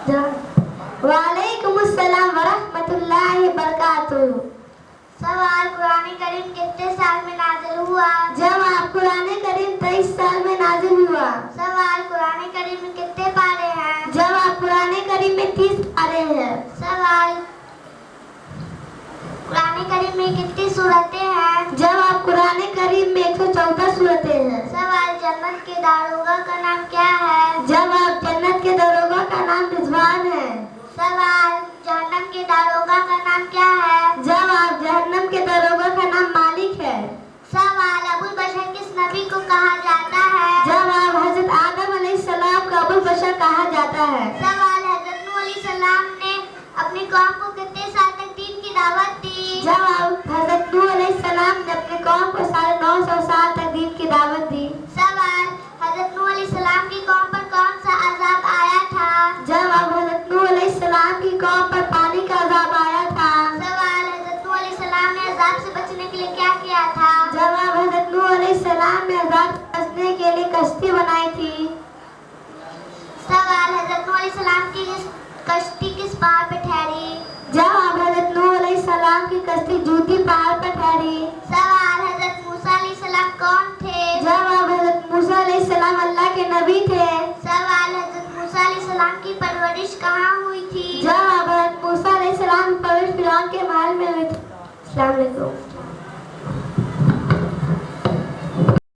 वालेकुम अस्सलाम वरहमतुल्लाहि वबरकातुहू। सवाल, कुरान करीम कितने साल में नाजिल हुआ? जवाब, कुरान करीम 23 साल में नाजिल हुआ। सवाल, कुरान करीम में कितने पारे हैं? जवाब, कुरान करीम में 30 पारे हैं। सवाल, कुरान करीम में कितनी सूरतें हैं? जवाब, कुरान करीम में 114 सूरतें हैं। सवाल, जन्नत के दारोगा का नाम क्या है? जवाब, जन्नत के दरोगा का नाम रिजवान है। सवाल, जहन्नम के दारोगा का नाम क्या है? जवाब, जहन्नम के दरोगा का नाम मालिक है। सवाल, अबुल बशर किस नबी को कहा जाता है? जवाब, हजरत आदम अलैहिस्सलाम को अबुल बशर कहा जाता है। सवाल, हजरत नूह अलैहिस्सलाम ने अपनी कौम को कितने साल तक दीन की दावत दी? जवाब, हजरत नूह अलैहिस्सलाम ने अपने कौम को 950 साल तक दीन की दावत दी। सवाल, हजरत नूह अलैहिस्सलाम की कौम पर कौन सा अजाब आया था? जवाब, हजरत नूह अलैहिस्सलाम की कौम पर पानी का अजाब आया था। सवाल, हजरत नूह अलैहिस्सलाम ने अजाब से बचने के लिए क्या किया था? जवाब, हजरत नूह अलैहिस्सलाम ने अजाब से बचने के लिए कश्ती बनाई थी। सवाल, हजरत नूह अलैहिस्सलाम की कश्ती किस पहाड़ पर ठहरी? जवाब, हजरत नूह अलैहिस्सलाम की कश्ती जूती पहाड़ पर ठहरी। सवाल, हजरत मूसा अलैहिस्सलाम कौन थे? जवाब, हजरत मूसा अलैहिस्सलाम अल्लाह के नबी थे। सवाल, हजरत मूसा अलैहिस्सलाम की परवरिश कहाँ हुई थी? जवाब, हजरत मूसा अलैहिस्सलाम की परवरिश फिरौन के महल में हुई थी। अस्सलाम वालेकुम।